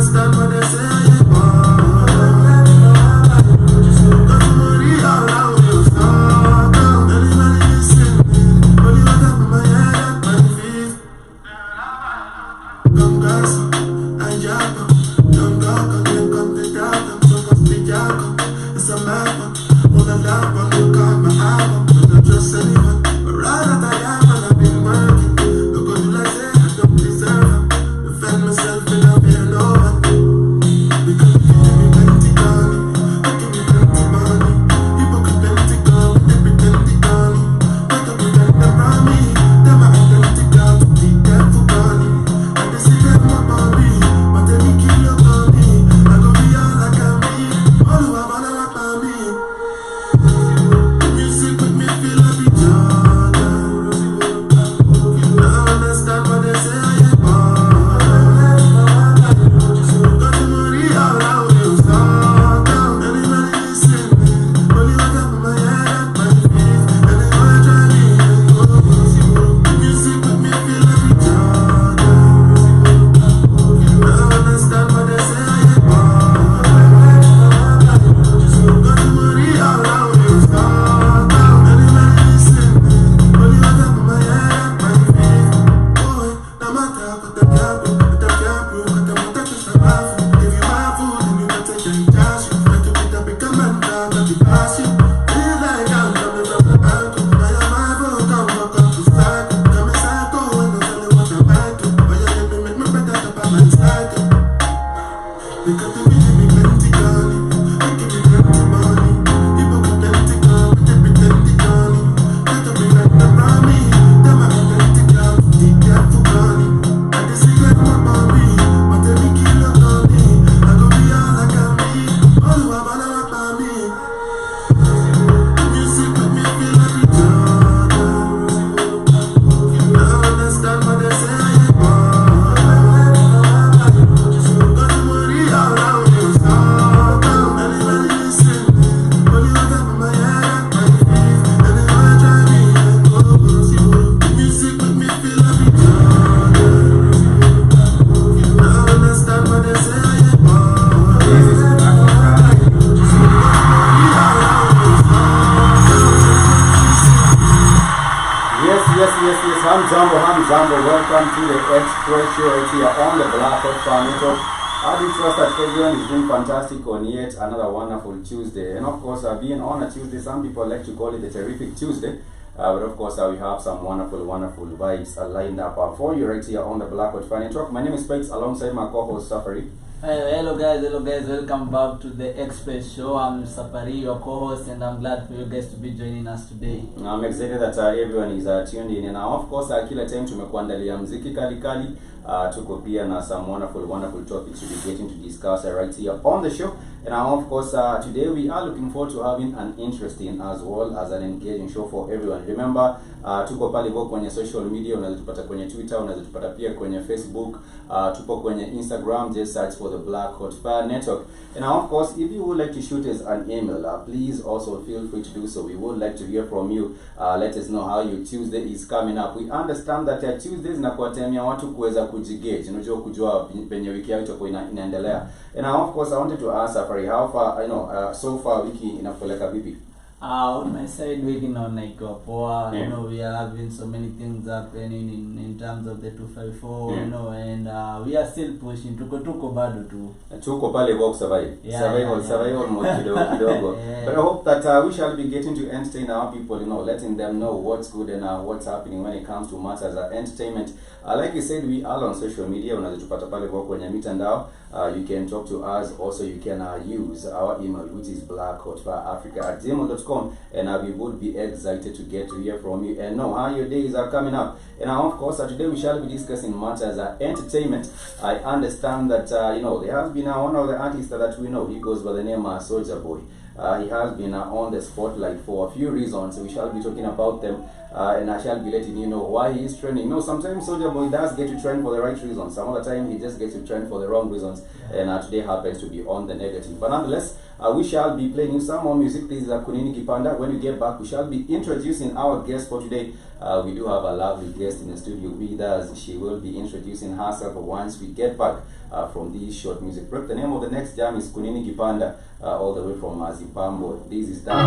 understand what they say. Welcome to the Express Show right here on the Black Hot Fan Network. I do trust that everyone is doing fantastic on yet another wonderful Tuesday. And of course, being on a Tuesday, some people like to call it the terrific Tuesday. But of course, we have some wonderful vibes lined up for you right here on the Black Hot Fan Network. My name is Specs alongside my co-host Safaree. Hello guys, welcome back to the Express Show. I'm Safaree, your co-host, and I'm glad for you guys to be joining us today. I'm excited that everyone is tuned in, and of course kila time tumekuandalia muziki kali tuko pia na some wonderful topics to be getting to discuss right here on the show. And of course today we are looking forward to having an interesting as well as an engaging show for everyone. Remember tuko pale kwenye social media, unaweza tupata kwenye Twitter, unaweza tupata pia kwenye Facebook, tupo kwenye Instagram, just search for the Black Hot Fan Network. And of course, if you would like to shoot us an email, please also feel free to do so. We would like to hear from you. Let us know how your Tuesday is coming up. We understand that Tuesdays na kuatemia watu kuweza kujigauge, unajua kujua penye wiki yao itakuwa inaendelea. And of course, I wanted to ask Safaree, how far, so far wiki inapeleka vipi? On my side, working on like poor, we are having so many things happening in terms of the 254, and we are still pushing. Tuko bado tu. Tuko pale kwa survive. Survival mode kidogo. But I hope that we shall be getting to entertain our people, letting them know what's good and what's happening when it comes to matters of entertainment. Like you said, we are on social media. Unazitupata pale kwa kwenye mitandao. You can talk to us. Also, you can use our email, which is blackhotfanafrica@gmail.com, and we would be excited to get to hear from you and know how your days are coming up. And of course, today we shall be discussing matters of entertainment. I understand that there has been one of the artists that we know. He goes by the name of Soulja Boy. He has been on the spotlight for a few reasons. We shall be talking about them, and I shall be letting you know why he is trending. Sometimes Soulja Boy does get to trend for the right reasons. Some other time he just gets to trend for the wrong reasons, and today happens to be on the negative. But nonetheless, we shall be playing you some more music. This is Kunini Kipanda. When we get back, we shall be introducing our guest for today. We do have a lovely guest in the studio with us. She will be introducing herself once we get back. from this short music break. The name of the next jam is Kunini Kipanda, all the way from Zimbabwe. This is done.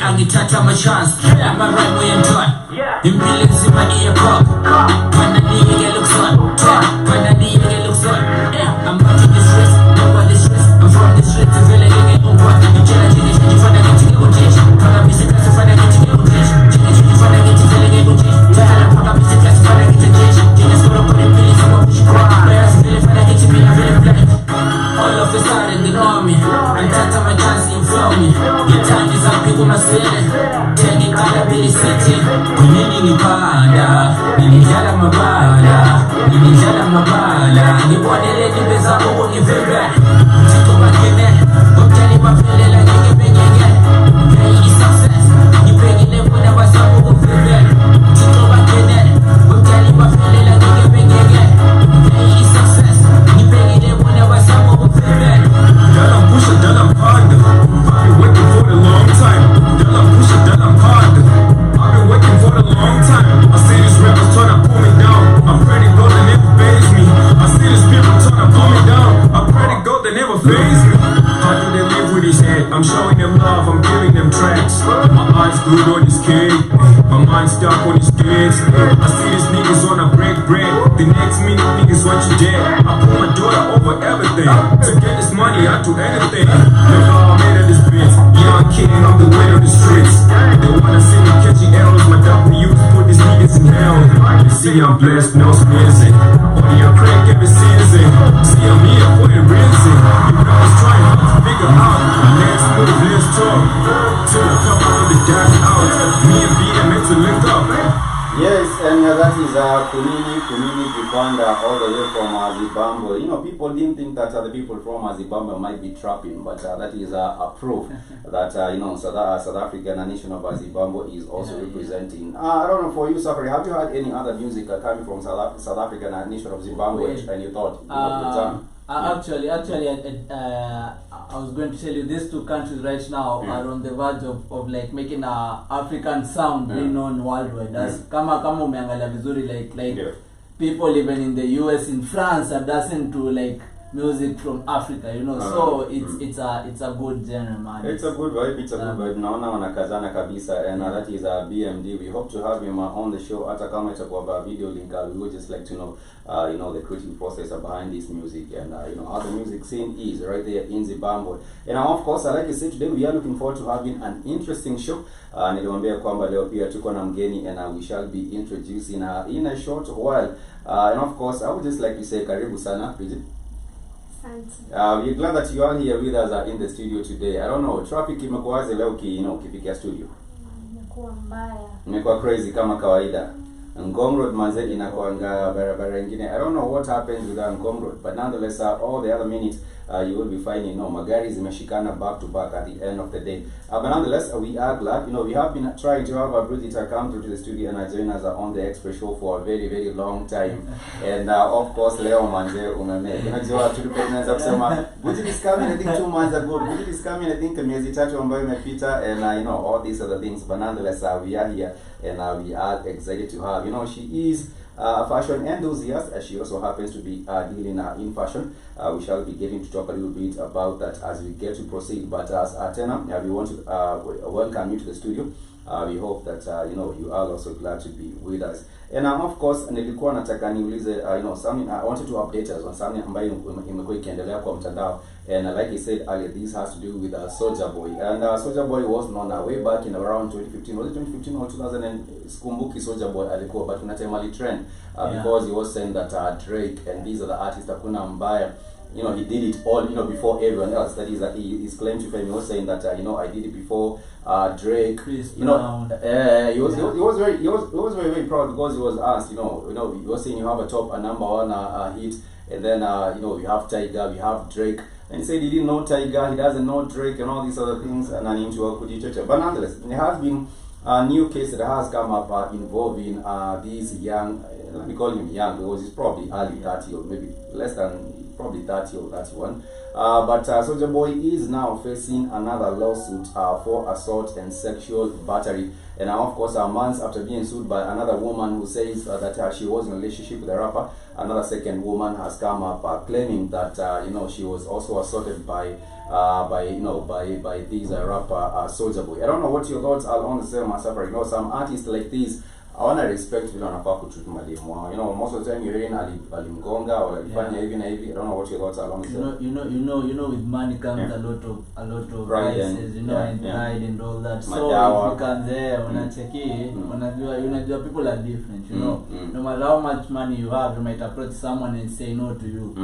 Angithatha ama-chance ama-rhyme uyenjona impilo nzima iyekhokha wena niyekele ukuzona wena niyekele ukuzona I'm back in this race, nobody's race I'm from this street, vele ngeke ungwani ngitshela nje nje ngifana ngithi ngekutshesha phakamise klasi fana ngithi ngekutshesha nje ngifana ngithi vele ngekutshesha njalo phakamise klasi fana ngithi nje ngesikolo khona impilo nzima ushikwa bayazi vele fana ngithi mina vele blind all of a sudden they know me angithatha ama-chance you feel me ngithanda izaphi kumasele ngikhala Billy City kunini ngiphanda ngidlala amabala ngibonele imbe zabo kungivembe Thixo bangene ngomtshali baphelela ngeke bengeke i-success ngibhekile bona bazabo kungivembe Thixo bangene ngomtshali baphelela ngeke bengeke i-success ngibhekile bona bazabo kungivembe Dala pusha, dala mphanda I've been waiting for a long time Dala pusha, dala mphanda I've been waiting for a long time I see these rappers trying to pull me down I'm pretty gold, they never faze me I see these people trying to pull me down I'm pretty gold, they never faze me How do they live with his head? I'm showing them love, I'm giving them tracks My eyes glued on his kid My mind stuck on his kids I see these niggas wanna break bread The next minute niggas want you dead I put my daughter over everything To get this money, I do anything Look how I made of this bitch Young kid on the way to the streets They wanna see me catching arrows My W's put these niggas in hell They see I'm blessed, no sneezing Only a crack every season See I'm here for the reason You guys trying to figure out My next move, let's talk Till I come out of the dark out Me and BM meant to link up Yes, and that is Kunini Kipanda, all the way from Zimbabwe. You know, people didn't think that the people from Zimbabwe might be trapping, but that is a proof that, you know, South African nation of Zimbabwe is also representing. I don't know, for you, Safaree, have you heard any other music coming from South African nation of Zimbabwe and you thought, you know, the time? Actually, I was going to tell you these two countries right now are on the verge of like making a African sound being known worldwide. That's kama umeangalia vizuri like people even in the US, in France are dancing to like music from Africa, you know. So it's a good genre, man. It's a good vibe. It's a good vibe. Naona wanakazana kabisa, and that is BMD. We hope to have him on the show. Hata kama itakuwa video link, we would just like to know, you know, the creative process behind this music and you know how the music scene is right there in Zimbabwe. And of course, like I said, today we are looking forward to having an interesting show. Niliwaambia kwamba leo pia tuko na mgeni and we shall be introducing in a short while. And of course, I would just like to say karibu sana, Bridget. We're glad that you are here with us in the studio today. I don't know, traffic imekuwaje leo ukifikia studio? Imekuwa mbaya. Imekuwa crazy kama kawaida. Ngong Road manze inakuanga barabara nyingine. I don't know what happens with Ngong Road, but nonetheless all the other minutes you will be finding, you know, magari zimeshikana back to back at the end of the day. But nonetheless, we are glad. You know, we have been trying to have Bridget come through to the studio and join us on the Express show for a very, very long time. And of course, Leo manze umeme. Unajua tulipenda kusema Bridget is coming, I think 2 months ago. Bridget is coming, I think miezi tatu ambayo imepita, and you know, all these other things. But nonetheless, we are here and we are excited to have. You know, she is a fashion enthusiast. She also happens to be dealing in fashion. We shall be getting to talk a little bit about that as we get to proceed. But as Atena, we want to welcome you to the studio. We hope that you are also glad to be with us. And of course nilikuwa nataka niulize something. I wanted to update us on something ambayo imekuwa ikiendelea kwa mtandao, and like I said earlier, this has to do with Soulja Boy. And Soulja Boy was known way back in around 2015. Was it 2015 or 2000? And sikumbuki Soulja Boy alikuwa, but unatema trend because he was saying that Drake and these are the artists hakuna mbaya. He did it all, before everyone else. That is, his claim to fame. He was saying that, I did it before Drake. Chris he was very, very proud because he was asked, he was saying you have a number one hit, and then, you have Tiger, we have Drake. And he said he didn't know Tiger, he doesn't know Drake, and all these other things, and I need to work with each other. But nonetheless, there has been a new case that has come up involving these young, let me call him young because he's probably early 30 or maybe less than probably 30 or 31. But Soulja Boy is now facing another lawsuit for assault and sexual battery. And of course, months after being sued by another woman who says that she was in a relationship with a rapper, another second woman has come up claiming that she was also assaulted by this rapper Soulja Boy. I don't know what your thoughts are on the same Safaree. Some artists like this, I want to respect vile wanafaa kutreat mademu wao. Most of the time you're hearing alimgonga or alifanya hivi na hivi. I don't know what your thoughts are on this. With money comes a lot of vices, and pride and all that. So Madawa. it becomes there unacheki, unajua people are different, no matter how much money you have, you might approach someone and say no to you.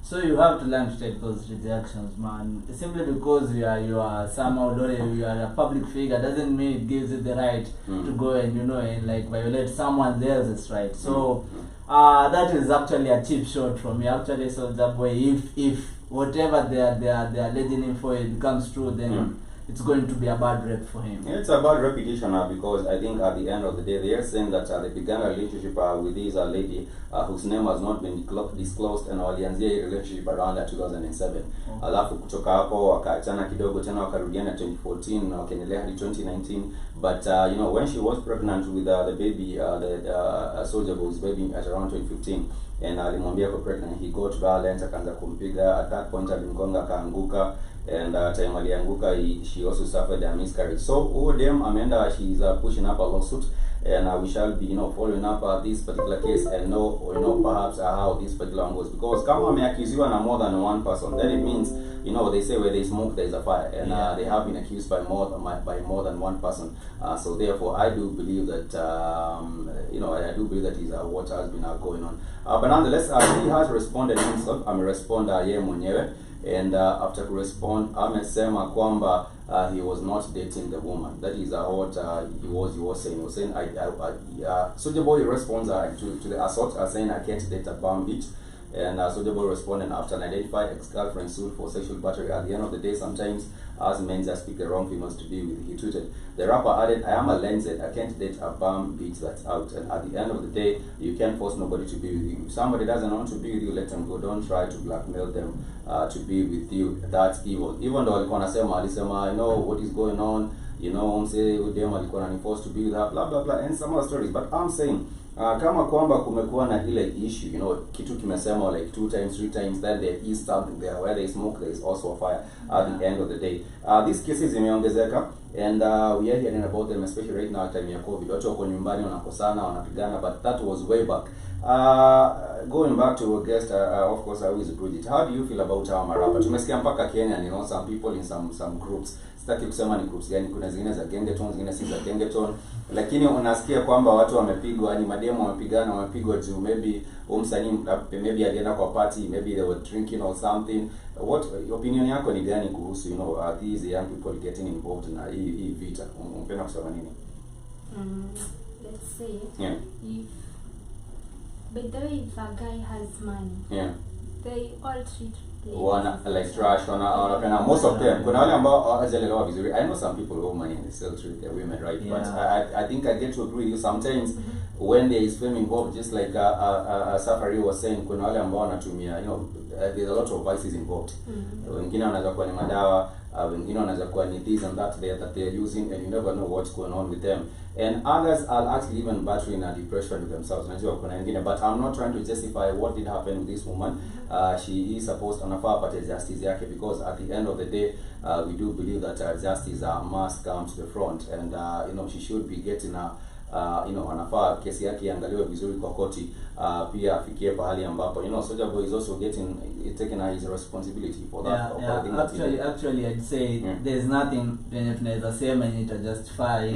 So you have to learn to take those rejections, man. Simply because you are somehow, you are a public figure doesn't mean it gives you the right to go and and like violate someone else's right. So that is actually a cheap shot from me. Actually, Soulja Boy, if whatever they are alleging him for it becomes true, then it's going to be a bad rep for him. Yeah, it's a bad reputation because I think at the end of the day, they are saying that they began a relationship with this lady whose name has not been disclosed, and walianzia hii relationship around 2007. Alafu kutoka hapo wakaachana kidogo tena wakarudiana 2014 na wakaendelea hadi 2019. But when she was pregnant with the baby, the Soulja Boy's baby at around 2015, and alimwambia kwa pregnant, he got violent, akaanza kumpiga. At that point alimgonga akaanguka, and time alianguka she also suffered a miscarriage. So ODM Amanda, she's pushing up a lawsuit, and we shall be following up this particular case and know perhaps how this particular one goes, because kama ameaccused na more than one person, then it means they say where there is smoke there is a fire, and they have been accused by more than one person. So therefore I do believe that I do believe that is what has been going on. But nonetheless, he has responded himself. Amerespond yeye mwenyewe, and after to respond amesema kwamba he was not dating the woman. That is what he was saying. He was saying Soulja Boy responds to the assault, saying I can't date a bum bitch. And Soulja Boy responded after an identified ex-girlfriend sued for sexual battery. At the end of the day, sometimes us men just pick the wrong females to be with. He tweeted. The rapper added, I am a Lenzen, I can't date a bum bitch that's out. And at the end of the day, you can't force nobody to be with you. If somebody doesn't want to be with you, let them go. Don't try to blackmail them to be with you. That's evil. Even though alisema, I know what is going on, say them alikuwa forced to be with her, blah blah blah, and some other stories. But I'm saying kama kwamba kumekuwa na ile issue, kitu kimesema like 2 times 3 times, that there is something there. Where there is smoke, there is also a fire at the end of the day. These cases imeongezeka, and we are hearing about them, especially right now time ya COVID. Watu wako nyumbani wanakosana, wanapigana, but that was way back. Going back to a guest, of course, who is Bridget. How do you feel about our marapa? Tumesikia mpaka Kenya, some people in some groups. Sitaki kusema ni groups gani, kuna zingine za gengeton, zingine si za gengeton, lakini unasikia kwamba watu wamepigwa, ni mademo wamepigwa juu maybe msanii maybe alienda kwa party, maybe they were drinking or something. What opinion yako ni gani kuhusu these young people getting involved in hii vita? Unapenda kusema nini? Let's say if by the way, if a guy has money, they all treat like trash, most of them. Kuna wale ambao hawajalelewa vizuri. I know some people who have money and they still treat their women right, but I think I get to agree with you. Sometimes when there is fame involved, just like Safaree was saying, kuna wale ambao wanatumia, there's a lot of vices involved. Wengine wanaweza kuwa ni madawa, wengine wanaweza kuwa ni this and that that they are using, and you never know what's going on with them. And others are actually even battling a depression with themselves. But I'm not trying to justify what did happen with this woman. She is supposed to pate justice yake, because at the end of the day, we do believe that justice must come to the front, and she should be getting a anafaa kesi yake iangaliwe vizuri kwa koti, pia afikie pahali ambapo Soulja Boy is also taking his responsibility for that. Actually I'd say there's nothing tunaweza sema yenye justify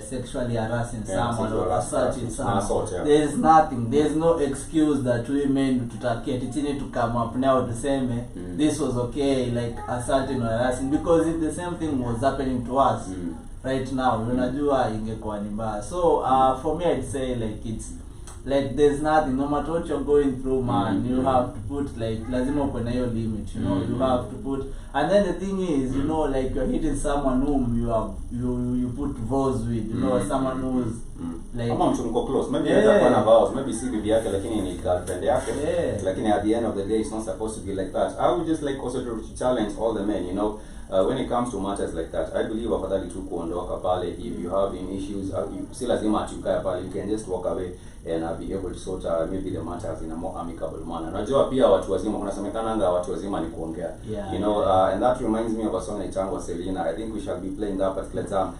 sexually harassing someone or assaulting someone. There's nothing, there's no excuse that women tutaketi chini to come up now to say this was okay, like assaulting or harassing, because if the same thing was happening to us right now, unajua ingekuwa ni mbaya. So for me I'd say like it's like there's nothing, no matter what you're going through, man, you have to put like lazima uko na hiyo limit, you have to put. And then the thing is, like you're hitting someone whom you put vows with, someone who's like kama mtu mko close, maybe anaweza na vows, maybe si bibi yake lakini ni girlfriend yake, lakini at the end of the day it's not supposed to be like that. I would just like also to challenge all the men, when it comes to matters like that, I believe afadhali tu kuondoka pale. If you have any issues, si lazima atukae pale, you can just walk away and be able to sort maybe the matters in a more amicable manner. Najua pia watu wazima, kunasemekana watu wazima ni kuongea, and that reminds me of a song naitangwa Selena. I think we shall be playing that particular time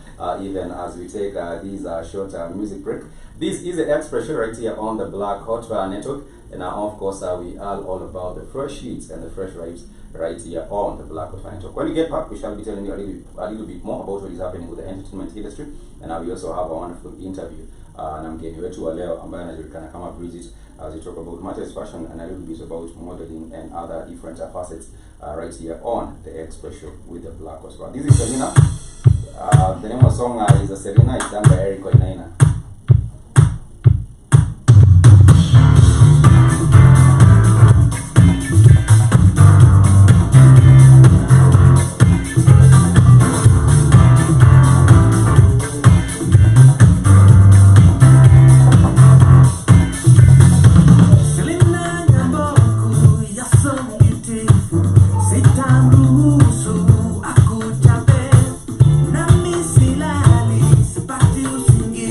even as we take these short music break. This is the expression right here on the Black Hot Fire Network, and of course we are all about the fresh hits and the fresh vibes right here on the Black Hot Fire Network. When we get back, we shall be telling you a little bit more about what is happening with the entertainment industry, and we also have a wonderful interview na mgeni wetu wa leo ambaye anajulikana kama Bridget, as we talk about matters fashion and a little bit about modeling and other different facets right here on the Expression with the Black Hot Fire. This is Selena. The name of the song is Selena. It's done by Eric Oinaina. Silali, sepati usingi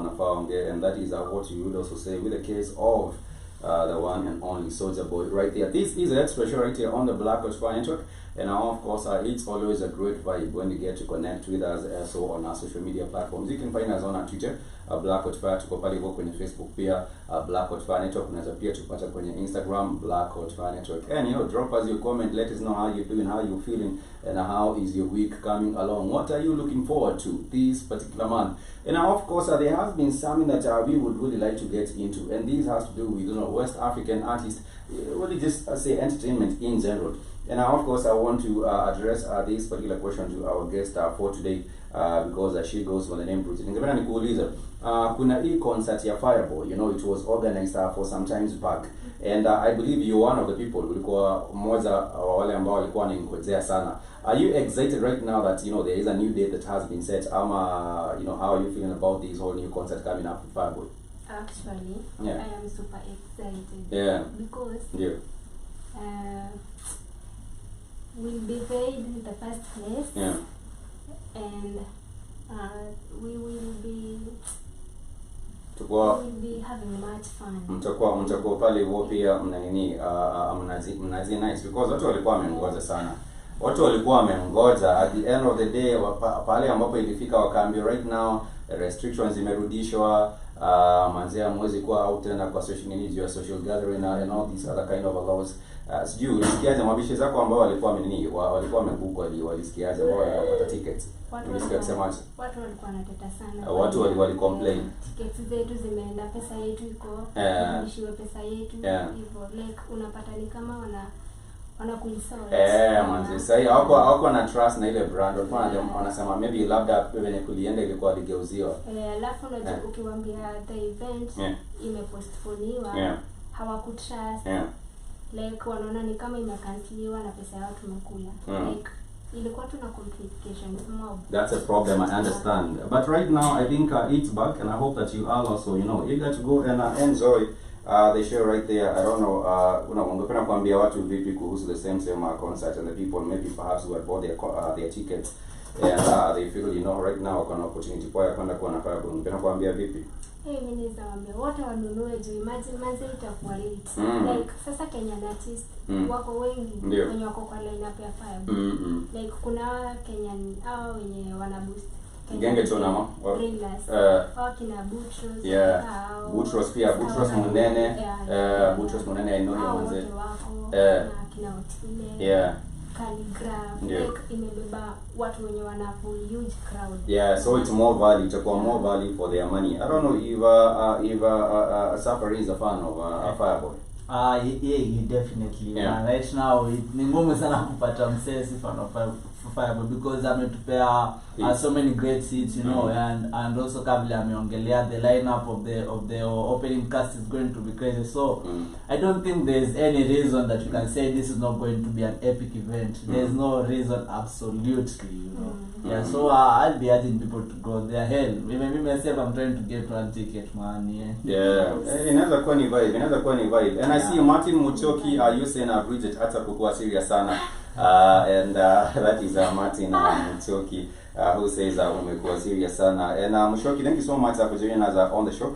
wanafaa ongea, and that is what you would also say with the case of the one and only Soldier Boy right there. This is an expression right here on the Black Coach Fire Network, and of course it's always a great vibe when you get to connect with us so on our social media platforms. You can find us on our Twitter, Black Coach Fire, tuko pale kwenye Facebook pia, Black Coach Fire Network. Unaweza pia tupata kwenye Instagram, Black Coach Fire Network. And drop us your comment, let us know how you're doing, how you're feeling, and how is your week coming along. What are you looking forward to this particular month? And of course there has been something that we would really like to get into, and this has to do with West African artists, really just say entertainment in general. And of course I want to address this particular question to our guest for today, because she goes by the name Bridget. Ningependa nikuuliza, kuna hii concert ya Fireboy, it was organized for some times back, and I believe you're one of the people, ulikuwa mmoja wa wale ambao walikuwa waningojea sana. Are you excited right now that there is a new date that has been set? How are you feeling about this whole new concert coming up with Fireboy? Actually, yeah. I am super excited. Yeah. Because yeah. We'll be paid in the first place. Yeah. And we will be having much fun. Mtakuwa pale hivyo pia mnazi nice, because watu walikuwa wamengoja sana. Watu walikuwa wamengoja at the end of the day, pale ambapo ilifika wakaambia right now restrictions zimerudishwa, manzea mwezi kuwa out tena kwa social gathering and all these other kind of laws. Sijui ulisikiaje mabishi zako ambao walikuwa wamebuku, walisikiaje ambao walipata tickets? Ulisikia kusemaje? Watu walikuwa wanateta sana. Watu walicomplain. Tickets zetu zimeenda, pesa yetu iko, turudishiwe pesa yetu. Hivyo like unapata ni kama wana kuinsult. Manzi sasa hawako na trust na ile brand. Wanasema maybe labda venye kulienda ilikuwa ligeuziwa. Alafu ukiwaambia the event imepostponiwa, hawakutrust. Like wanaona ni kama imekansiliwa na pesa yao tumekula. Like ilikuwa tuna complications mob. That's a problem, I understand. But right now I think it's back, and I hope that you are also eager to go and enjoy the show right there. I don't know, ungependa kuambia watu vipi kuhusu the same concert, and the people maybe perhaps who had bought their tickets and they feel right now wako na opportunity kwa kwenda kuona Fireboy. Ungependa kuambia vipi? Mimi nizaambia wote wanunue juu imagine manze itakuwa late. Like sasa Kenyan artist wako wengi wenye wako kwa lineup ya Fireboy. Like kuna Kenyan wenye wana boost Genge tuna kina Butros. Butros pia, Butros Munene. Butros Munene I know him manze. Na kina Otile. Calligraph, like imebeba watu wenye wana huge crowd. So it's more value, itakuwa more value for their money. I don't know if Safaree is a fan of Fireboy. Yeah, definitely. Right now ni ngumu sana kupata msesi fan of Fireboy, because ametupea so many great seats, and also kabla ameongelea the lineup of the opening cast is going to be crazy. So I don't think there's any reason that you can say this is not going to be an epic event. There's no reason, absolutely, so I'll be urging people to go there. Hell, maybe myself I'm trying to get one ticket, man. Inaweza kuwa ni vibe. And I see Martin Muchoki you saying Bridget hata kukua serious sana. And that is Martin Muchoki who says umekuwa serious sana. And Muchoki, thank you so much for joining us on the show.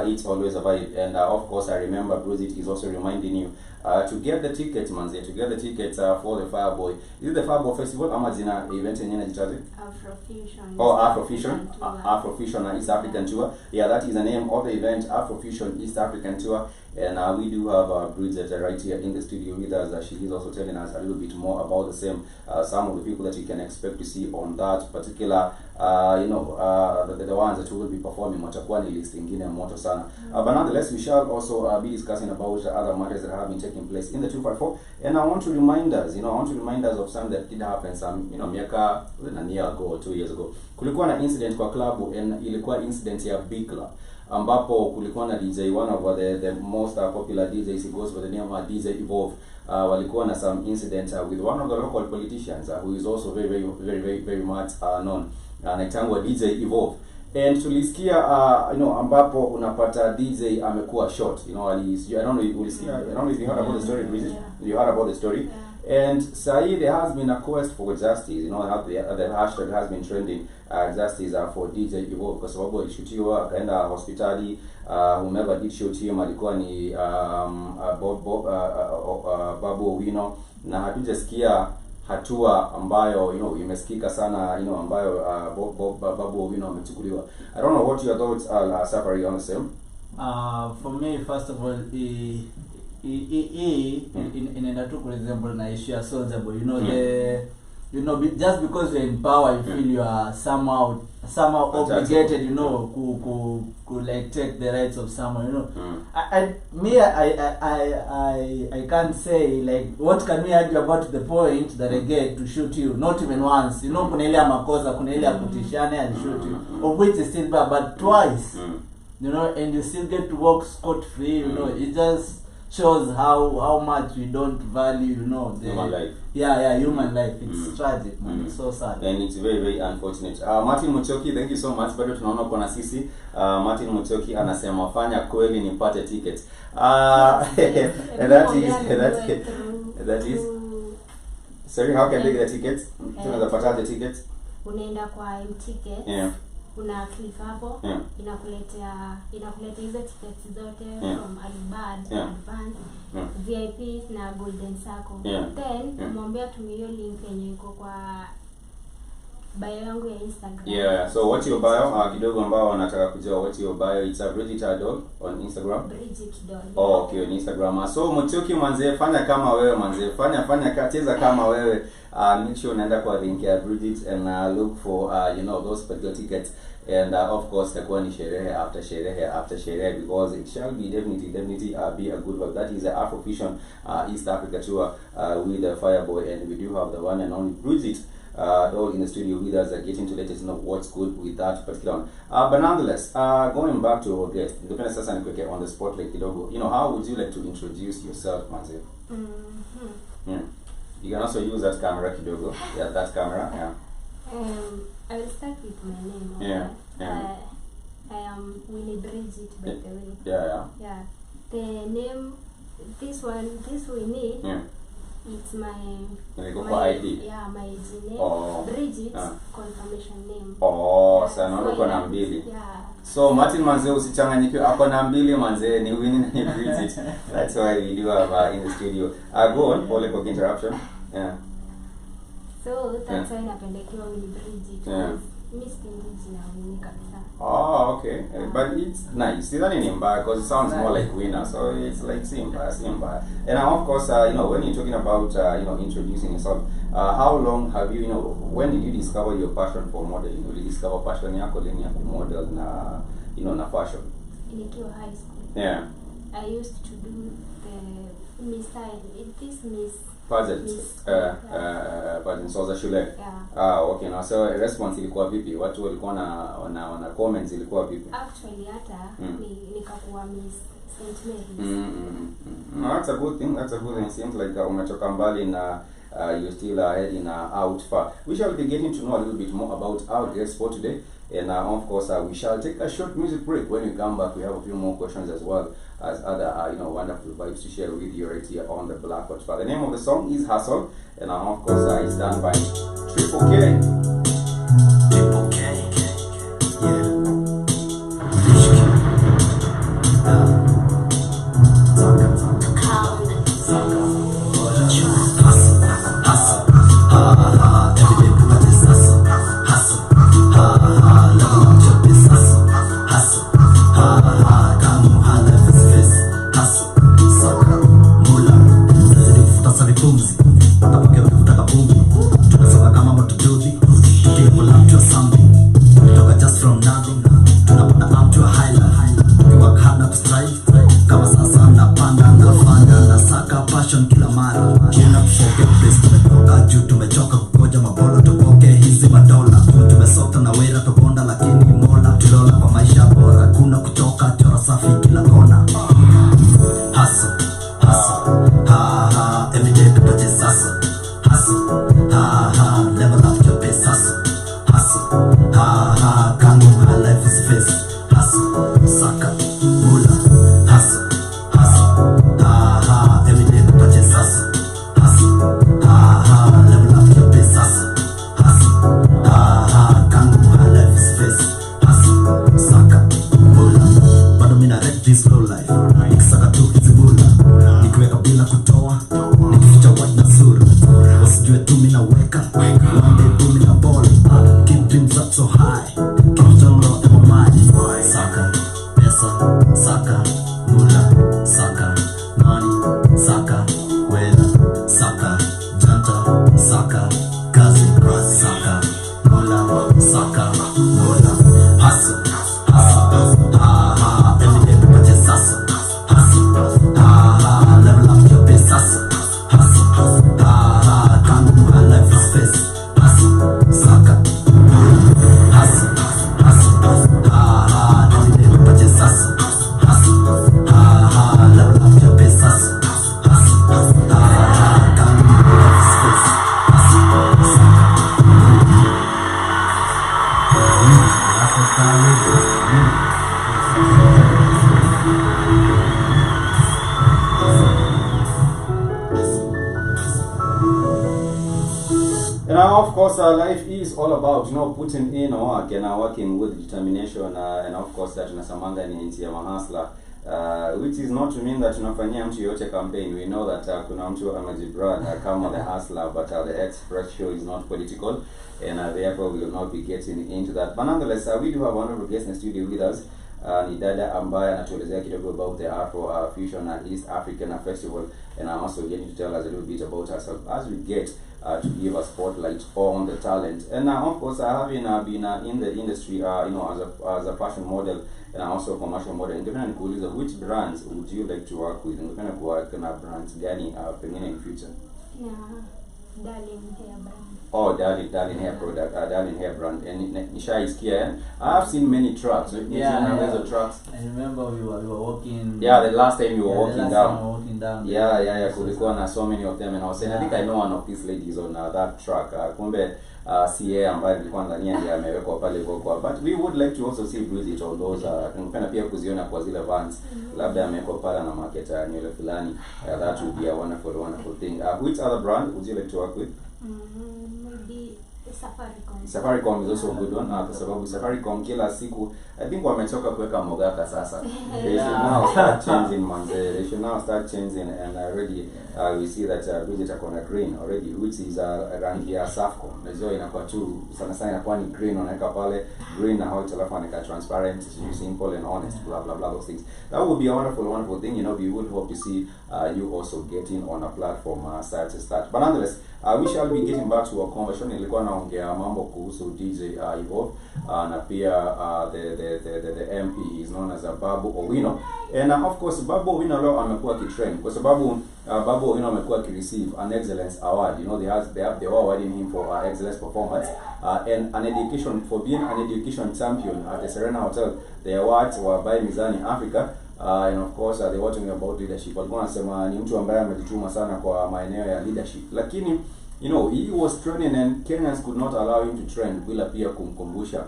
It's always a vibe. And of course I remember Bridget is also reminding you to get the tickets, manze, to get the tickets for the Fireboy. Is it the Fireboy Festival? Amazina event yenyewe jitaje? Afrofusion. Afrofusion. Afrofusion East African Tour. Yeah, that is the name of the event, Afrofusion East African Tour. And we do have Bridget right here in the studio with us. She is also telling us a little bit more about the same, some of the people that you can expect to see on that particular, the ones that will be performing. Watakuwa ni list ingine moto sana. But nonetheless, we shall also be discussing about other matters that have been taking place in the 254. And I want to remind us, of something that did happen some, miaka a year ago or 2 years ago. Kulikuwa na incident kwa club, and ilikuwa incident ya big club, ambapo kulikuwa na DJ, one of the most popular DJs, he goes by the name of DJ Evolve. Walikuwa na some incident with one of the local politicians who is also very much known, anaitangwa DJ Evolve. And tulisikia ambapo unapata DJ amekuwa shot, I don't know if you heard about the story, Bridget. You heard about the story? And Saeed, there has been a quest for justice. You know how the hashtag has been trending, justice for DJ Evo, kwa sababu alishutiwa akaenda hospitali. Whomever did shoot him alikuwa ni Babu Owino, na hatujasikia hatua ambayo imesikika sana ambayo Babu Owino amechukuliwa. I don't know what your thoughts are, Safaree, on the same. For me, first of all, inaenda tu resemble na issue ya Soulja Boy. Just because you're in power, you feel you are somehow obligated, to like take the rights of someone, I can't say, like, what can we argue about the point that I get to shoot you, not even once, kuna ile makosa, kuna ile kutishana and shoot you, of which is still bad, but twice, and you still get to walk scot free, it just shows how much we don't value, the human life. Yeah, human life. It's tragic, man. It's so sad. And it's very, very unfortunate. Martin Muchoki, thank you so much. Bado tunaona kwa sisi. Martin Muchoki anasema fanya kweli nipate ticket. And that is. Sorry, how can they get a ticket? Tunaweza the ticket. Unaenda kwa M-ticket. Yeah. Una click hapo, inakuletea hizo tickets zote from Alibad, Advance, VIP na Golden Circle. Then mwambie tumie hiyo link yenye iko kwa bio yangu ya Instagram. Yeah, so what's your bio? Kidogo ambao wanataka kujua what's your bio. It's Bridget Doll on Instagram. Bridget Doll. Oh, okay, on Instagram. So Muchoki manze, fanya kama wewe manze. Fanya cheza kama wewe. Make sure unaenda kwa link ya Bridget and look for those particular tickets. And of course takuwa ni sherehe after sherehe because it shall be definitely be a good work. That is the Afrofusion East Africa tour with the Fireboy, and we do have the one and only Bridget all in the studio with us, getting to let us know what's good with that particular one. But nonetheless, going back to our guest, independent sasa nikweke on the spotlight kidogo. How would you like to introduce yourself, Manze? You can also use that camera kidogo. Yeah, that camera. Yeah. I will start with my name. Okay? Yeah. I am Winnie Bridget, by the way. Yeah. The name, this Winnie. Yeah. It's my ID. Yeah, my IG name. Oh. Bridget, confirmation name. Oh, sana uko na mbili. Yeah. So Martin manze usichanganyike, ako na mbili manze, ni Winnie na ni Bridget. That's why we do have in the studio. Go on, pole kwa interruption. Yeah. So that's why napendekiwa Winnie Bridget. Yeah. Miss Bridget na Winnie kabisa. Oh, okay. But it's nice. It's not in because it sounds more like winner, so it's like Simba. And of course, when you're talking about introducing yourself, how long have you when did you discover your passion for modeling? Did you discover passion yako lini ya model na na fashion? Nikiwa high school. Yeah. I used to do the Miss pageant, pageant soza shule. Yeah. Okay. Now so response ilikuwa vipi? Watu walikuwa na comments ilikuwa vipi? Actually hata nikakuwa Miss St. Mary's. No, that's a good thing. It seems like umetoka mbali na you're still heading out far. We shall be getting to know a little bit more about our guest for today. And of course, we shall take a short music break. When we come back, we have a few more questions as well as other wonderful vibes to share with you right here on the Black Hot Fire. The name of the song is Hustle, and of course, it's done by Triple K. Triple K. Yeah. Tunasema kama moto jodi This low life, nikisaka tu kizibula, nikiweka bila kutoa, nikificha white na sura, wasijue tu mina weka, one day tu mina ball, keep dreams up so high, keep them low in my mind. Saka, pesa, saka, mula, saka, money, saka, wela, saka, janta, saka, kazi, saka, mula, saka, mula, hustle, hustle, every day we just hustle, hustle, level up your pace, hustle, hustle, can't do my life is face, hustle, saka, hustle, hustle, every day we just hustle, hustle, level up your pace, hustle, hustle, can't do my life is face, hustle, saka, And of course, life is all about, putting in work and working with determination, and of course that tunasamanga ni nchi ya mahasla, which is not to mean that tunafanyia mtu yote campaign. We know that kuna mtu amejibrand kama the hustler, but the express show is not political, and therefore we will not be getting into that. But nonetheless, we do have one of our guests in the studio with us. Ni dada ambaye anatuelezea kidogo about the Afro Fusion and East African Festival, and I'm also getting to tell us a little bit about herself as we get to give a spotlight on the talent. And of course, having been in the industry, as a fashion model and also a commercial model, independent kuuliza, which brands would you like to work with? Independent kuwork na brands gani pengine in future? Darling hair brand. Oh, darling hair product, darling hair brand. And nishaisikia. I have seen many trucks. Yeah. Trucks. I remember we were walking. Yeah, the last time you were walking down. Yeah. Kulikuwa na so many of them, and I was saying, I think I know one of these ladies on that truck. Kumbe CA ambaye nilikuwa ndani ndiye amewekwa pale kwa. But we would like to also see Bridget on those. Tungependa pia kuziona kwa zile vans. Labda amewekwa pale na market nywele fulani. That would be a wonderful thing. Which other brand would you like to work with? Maybe Safaree. Safaree is also a good one, kwa sababu Safaree kila siku I think wamechoka kuweka mogaka sasa. They should now start changing manze. They should now start changing, and already we see that Bridget akona green already, which is rangi ya Safco. Najua inakuwa tu sana inakuwa ni green, unaweka pale green na white, alafu anaweka transparent, simple and honest, blah blah blah, those things. That would be a wonderful thing. We would hope to see you also getting on a platform such as that. But nonetheless, we shall be getting back to our conversation. Nilikuwa naongea mambo kuhusu DJ Evolve, na pia the MP is known as Babu Owino, and of course Babu Owino leo amekuwa kitrend kwa sababu Babu Owino amekuwa receive an excellence award. They are awarding him for excellence performance and an education, for being an education champion at the Serena Hotel. The awards were by Mizani Africa. And of course they were talking about leadership. Walikuwa wanasema ni mtu ambaye amejituma sana kwa maeneo ya leadership, lakini he was training and Kenyans could not allow him to train bila pia kumkumbusha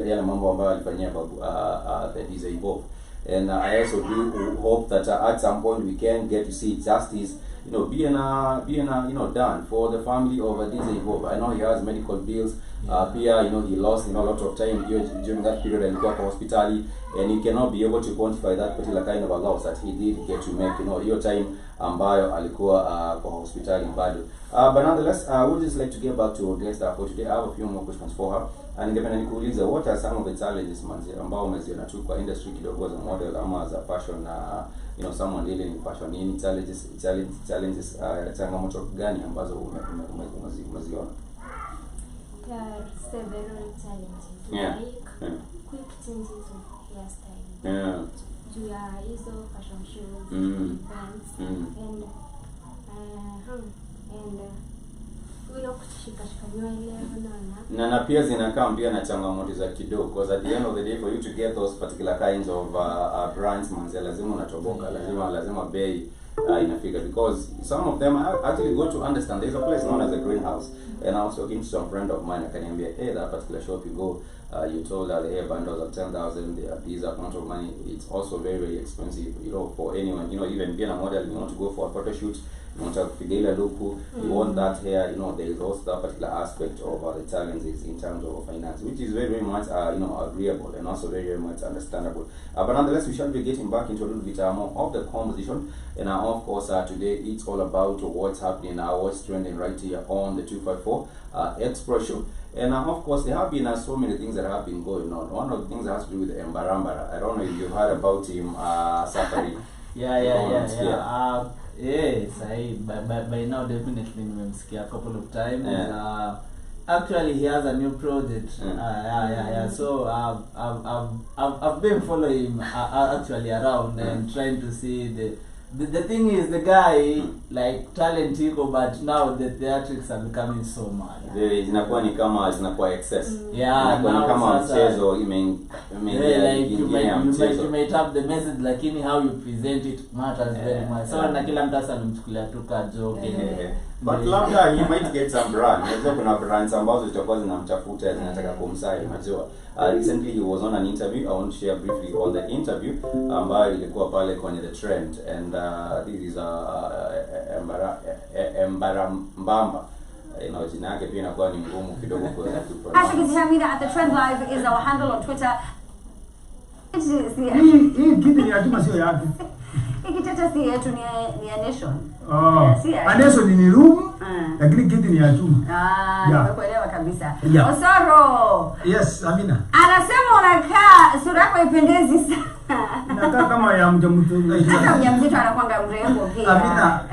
yale mambo ambayo alifanyia the DJ Evolve. And I also do hope that at some point we can get to see justice being done for the family of DJ Evolve. I know he has medical bills. Pia he lost a lot of time during that period alikuwa kwa hospitali, and you cannot be able to quantify that particular kind of a loss that he did get to make hiyo time ambayo alikuwa kwa hospitali bado. But nonetheless, I would just like to get back to our guest for today. I have a few more questions for her, and ningependa nikuuliza, what are some of the challenges ambao umeziona tu kwa industry kidogo as a model ama as a fashion someone dealing in fashion? Nini challenges changamoto gani ambazo umeziona? There are several challenges. Like quick changes of hairstyle. Juu ya hizo fashion shows, events, and kushika nywele na pia zinakaa pia na changamoto za kidogo, because at the end of the day for you to get those particular kinds of brands manze, lazima unatoboka, lazima bei inafika, because some of them actually go to understand there's a place known as a greenhouse. And I was talking to some friend of mine, akaniambia, hey, that particular shop you go, You told the hair bundles of 10,000. These amount of money. It's also very, very expensive. For anyone. Even being a model, you want to go for a photo shoot. You want to figure look, you want that hair. There is also that particular aspect of the challenges in terms of finance, which is very, very much agreeable and also very, very much understandable. But nonetheless, we shall be getting back into a little bit more of the conversation. And of course, today it's all about what's happening now, what's trending right here on the 254 Express Show. And of course, there have been so many things that have been going on. One of the things that has to do with Embarambara. I don't know if you've heard about him, Safaree. Yeah. Yes, by now definitely nimemsikia a couple of times. Actually, he has a new project. So I've been following him actually around and trying to see the thing is the guy like talent iko, but now the theatrics are becoming so mad. Zinakuwa ni kama excess. Now kama mchezo you might have the message, lakini how you present it matters very much. So na kila mtu sasa anamchukulia tu ka joke. But labda he might get some brand. Kuna brands ambazo zitakuwa zinamtafuta zinataka kumsai, unajua. Recently he was on an interview. I want to share briefly on the interview ambayo ilikuwa pale kwenye the trend, and this is Embarambamba. Jina yake pia inakuwa ni ngumu kidogo kuweza kupronounce. At the Trend Live is our handle on Twitter. Hii kitu ni atuma sio yake. Ikiteta si yetu ni a nation. A nation ni room, lakini kitu ni atuma. Nimekuelewa kabisa. Osoro. Yes, Amina. Anasema unakaa sura yako ipendezi sana. Nakaa kama ya mjamzito. Hata mjamzito anakuanga mrembo pia.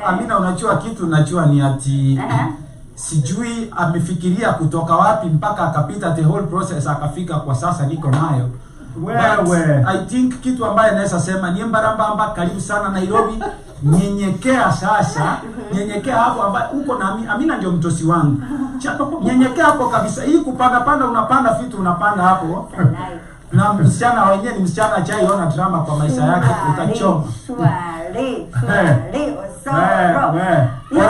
Amina, unachua kitu najua ni ati sijui amefikiria kutoka wapi mpaka akapita the whole process akafika kwa sasa niko nayo. Wewe I think kitu ambaye naweza sema ni Embarambamba, karibu sana Nairobi. Nyenyekea sasa, nyenyekea hapo ambaye uko na Amina ndio mtosi wangu. Nyenyekea hapo kabisa. Hii kupanda unapanda vitu unapanda hapo. Na msichana wenyewe ni msichana chai, ona drama kwa maisha yake utachoma.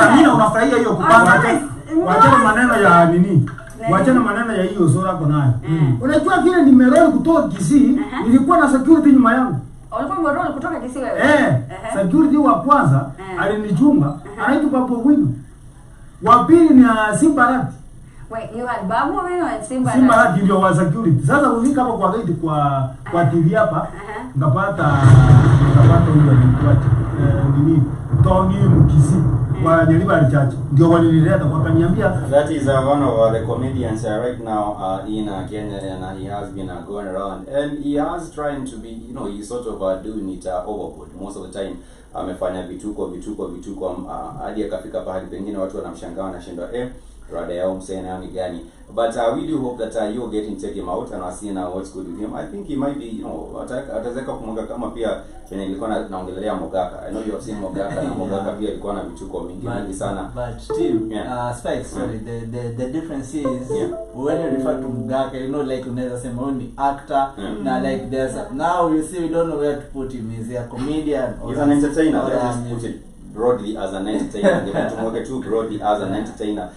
Amina unafurahia hiyo kupanda. Wachana maneno ya nini? Wachana maneno ya hiyo Zora kwa nayo. Unajua vile nimerudi kutoka Kisii, nilikuwa na security nyuma yangu. Ulikuwa umerudi kutoka Kisii wewe? Security wa kwanza alinijunga, anaitwa Babu Winu. Wa pili ni Simbarati. Wait, you had Babu Winu and Simbarati? Simbarati ndio wa security. Sasa ulifika hapo kwa gate kwa TV hapa, ngapata huyo alikuwa nini? Tony Mkisi. Ndio walinileta wakaniambia. That is one of the comedians right now in Kenya, and he has been going around and he has trying to be, he's sort of doing it overboard most of the time. Amefanya vituko hadi akafika pahali pengine watu wanamshangaa wanashindwa rada yao msena ni gani. But we do hope that you're getting check him out and see now what's good with him. I think he might be, ataweza kumwanga kama pia kwenye nilikuwa naongelea Mogaka. I know you have seen Mogaka, na Mogaka pia alikuwa na vituko mingi sana. But still, Spike, sorry, the difference is when you refer to Mogaka, like unaweza sema only actor, now like there's now you see we don't know where to put him. Is he a comedian or he's an entertainer? Let's put it broadly as an entertainer. Ndio tumweke tu broadly as an entertainer.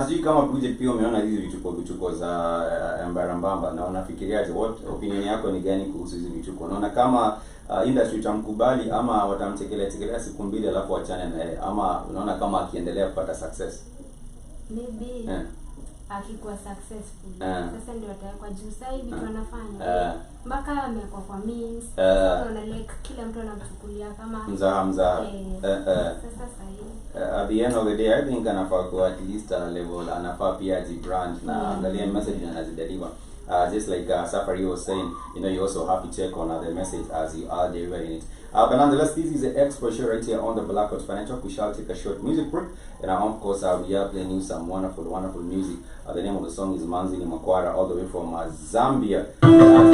Sijui kama Bridget pia umeona hizi vituko za Embarambamba na unafikiriaje, what opinion yako ni gani kuhusu hizi vituko? Unaona kama industry itamkubali ama watamtekelea siku mbili alafu achane na yeye, ama unaona kama akiendelea kupata success? Maybe akikuwa successful sasa ndio atakuwa juu. Sasa hivi tunafanya mpaka amekuwa kwa memes, unaona like kila mtu anamchukulia kama mzaa. Sasa at the end of the day I think anafaa kwa at least level, anafaa pia brand na angalia message anazideliver. Just like Safaree was saying, you also have to check on the message as you are delivering it. But nonetheless, this is the Express Show right here on the Black Hot Financial. We shall take a short music break, and of course we are playing you some wonderful music. The name of the song is Manzini Makwara, all the way from Zambia. Oh,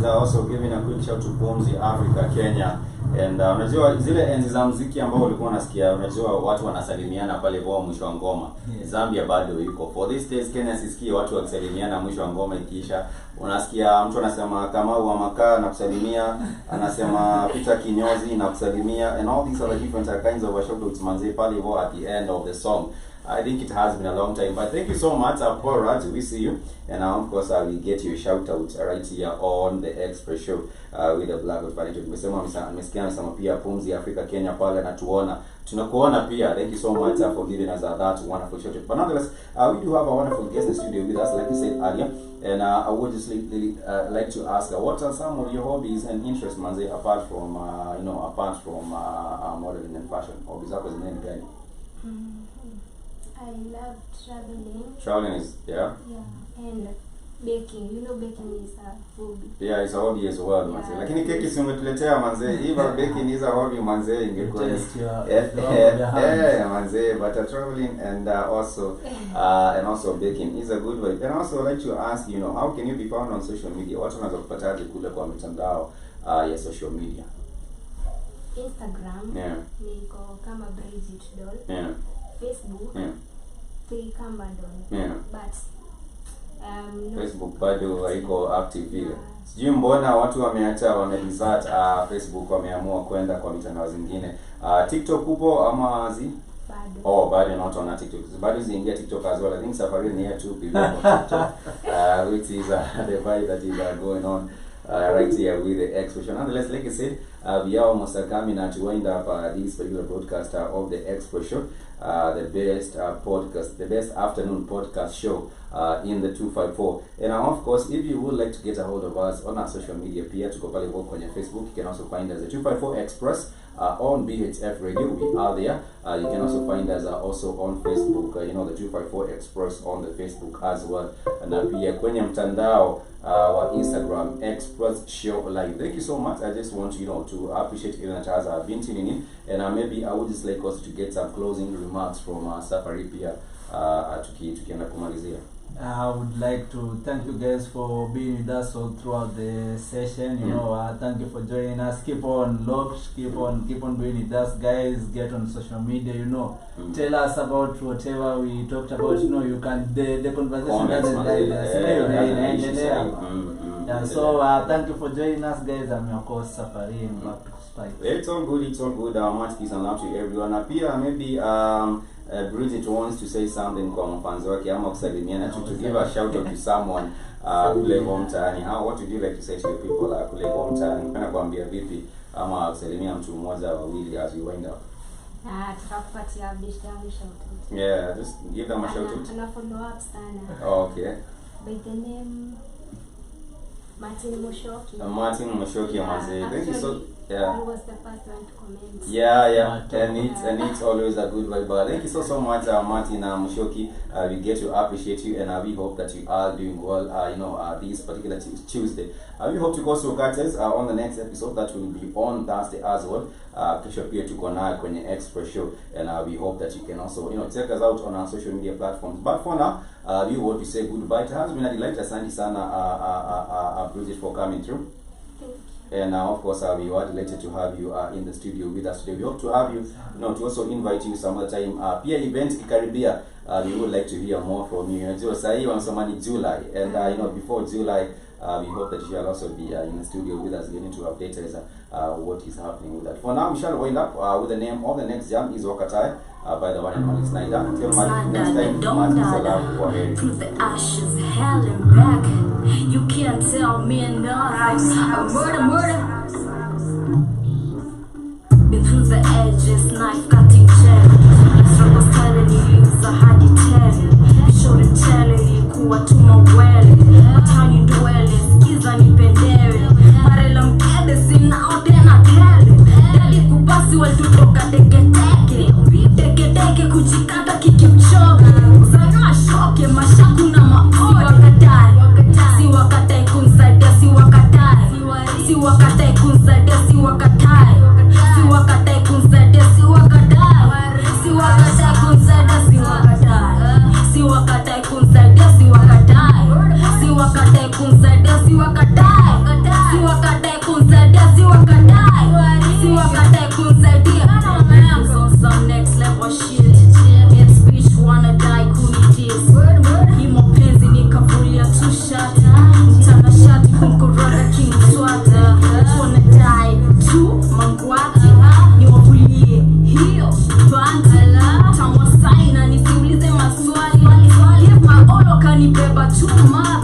viewers are also giving a quick shout to Pumzi Africa Kenya. And unajua zile enzi za muziki ambao ulikuwa unasikia, unajua watu wanasalimiana pale kwa mwisho wa ngoma. Zambia bado yuko. For these days Kenya sisikie watu wakisalimiana mwisho wa ngoma ikiisha. Unasikia mtu anasema kama wa makaa na kusalimia, anasema pita kinyozi na kusalimia, and all these other different kinds of shoutouts manze pale at the end of the song. I think it has been a long time, but thank you so much, Paul Raj. We see you, and of course we get your shout out right here on the Express Show with the Black of Bridget. Nimesikia msema pia Pumzi Africa Kenya pale na tunakuona pia. Thank you so much for giving us that wonderful shout out. But nonetheless, we do have a wonderful guest in the studio with us, like we said earlier, and I would just really like to ask her, what are some of your hobbies and interests, manze, apart from modeling and fashion? Hobbies are gani? I love traveling. Traveling is, yeah? Yeah, and baking. You know baking is a hobby. Yeah, it's a hobby as well, manze. Lakini keki si ungetuletea manze. Even baking is a hobby, manze. Ingekuwa manze, but traveling and also baking is a good way. And also I'd like to ask, how can you be found on social media? Watu wanaweza kupataje kule kwa mitandao ya social media? Instagram. Yeah. Niko kama Bridget doll. Yeah. Facebook. Yeah. Kama doll. Yeah. But Facebook bado haiko active vile. Sijui mbona watu wamedesert Facebook, wameamua kwenda kwa mitandao zingine. TikTok upo ama bado? Bado not on TikTok. Bado ziingia TikTok as well. I think Safaree ni here too people on TikTok. Which is the vibe that is going on right here with the Expression. Nonetheless, like I said, we are almost coming to wind up this particular broadcast of the Expression, the best podcast, the best afternoon podcast show in the 254. And of course, if you would like to get a hold of us on our social media, pia tuko pale kwenye Facebook. You can also find us at 254 Express on BHF Radio. We are there. You can also find us also on Facebook. The 254 Express on the Facebook as well. Na pia kwenye mtandao wa Instagram, Express Show Live. Thank you so much. I just want to appreciate everyone that has been tuning in, and maybe I would just like us to get some closing remarks from Safaree pia tukienda kumalizia. I would like to thank you guys for being with us all throughout the session. Thank you for joining us. Keep on locked, keep on being with us, guys. Get on social media, tell us about whatever we talked about. You can the conversation doesn't die. So thank you for joining us, guys. I'm your host Safaree, and back to Spike. It's all good. Much peace and love to everyone. Apia maybe Bridget wants to say something kwa mfans wake ama kusalimiana to give a shout out to someone kule mtaani. What would you like to say to your people kule mtaani? Napenda kuambia vipi ama kusalimia mtu mmoja wawili as we wind up? Tutakupatia shout out. Yeah, just give them a shout out. Ana follow up sana. Okay. By the name Martin Mushoki. Martin Mushoki, thank you so. Yeah. He was the first one to comment. Yeah. And it's always a good vibe. Thank you so much, Martin Mushoki. We get to appreciate you, and we hope that you are doing well. This particular Tuesday. We hope to also catch us on the next episode that will be on Thursday as well. Kesho pia tuko nayo kwenye Express Show, and we hope that you can also check us out on our social media platforms. But for now, we want to say goodbye. It has been a delight. Asante sana Bridget for coming through. And of course, we are delighted to have you in the studio with us today. We hope to have you, to also invite you some other time. Pia event ikaribia, we would like to hear more from you. Sahi wanasema July, and before July, we hope that you shall also be in the studio with us, getting to update us what is happening with that. For now, we shall wind up with the name of the next jam is Wakatai by the one and only Snyder. Until next time, Salam for Harry. Through the ashes, hell and back. You can't tell me nothing. Murder. Been through the edges, knife cutting cherry. Struggles telling you use a hard telling. Be sure to telling you kuwa tumawele. Matani ndwele, skiza nipendere. Marela mkede sina tena tele. Dali kupasi walitutoka teke. Teke kujikata kikimchoke. Zanga shoke, mashaku na maori. Si wakatai kunsaidia, si wakatai kunsaidia, si wakatai. Si wakatai kunsaidia, si wakatai. Si wakatai kunsaidia, si wakatai. Si wakatai kunsaidia, si wakatai. wakatae kumsaidia, si wakatae, si wakatae kumsaidia, si wakatae, si wakatae kumsaidia. It's on some next level shit. It's bitch wanna die kunitis. Hii mapenzi nikavulia tu shati, mchana shati kumkoroga kinswata. Wanna die tu mangwati, niwavulie hiyo banti. Tamasai na nisiulize maswali, give my all kanibeba chuma.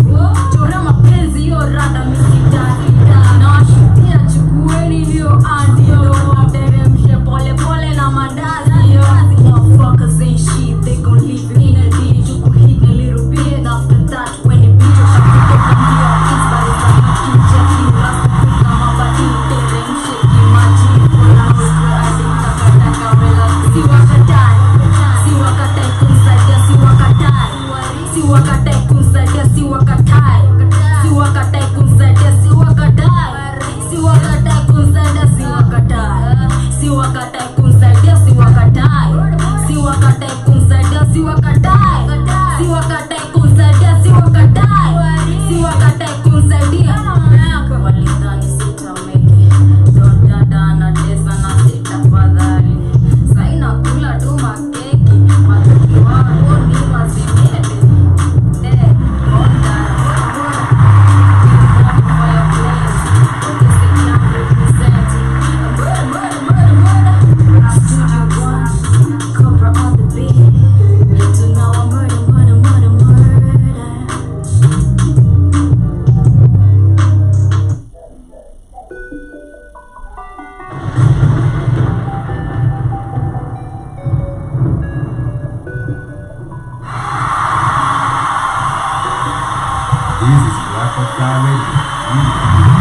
Chora mapenzi hiyo rada misitaki. Na washutia chukueni hiyo andio, teremshe pole pole na mandazi. Motherfuckers ain't shit, they gon' leave you in a ditch. You could hit a little bit after that when the bitch was shot to get from your kids. But it's like you can check you last to put them up at you. Teremshe kimaji for now is where I think takataka relax. Si wakatae, si wakatae kumsaidia, si wakatae, si wakatae kumsaidia, si wakatae, si wakatae kumsaidia, si wakatae, si wakatae kumsaidia, si wakatae, si wakatae kumsaidia, si wakatae, si wakatae kumsaidia, si wakatae, si wakatae kumsaidia, si wakatae, si wakatae kumsaidia. Walidhani sitameke, ndo dada na tesa na sitafadhali. Sai nakula tu makeki, watoto wao ni mazimete. Moda, This is Black Ops Radio.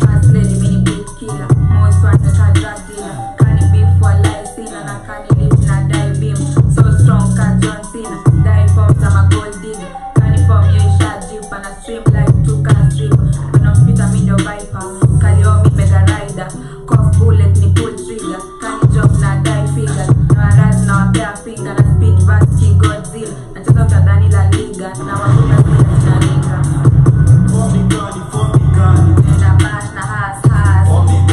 Fast lady, mini beat killer. Most wanted a drug dealer. Can he beef for life sinner? And can he live in a die beam? So strong, can John Cena. Die from some gold digger. Can he form you shot jeep and a stream like two can strip. When I'm fit, I'm in the viper.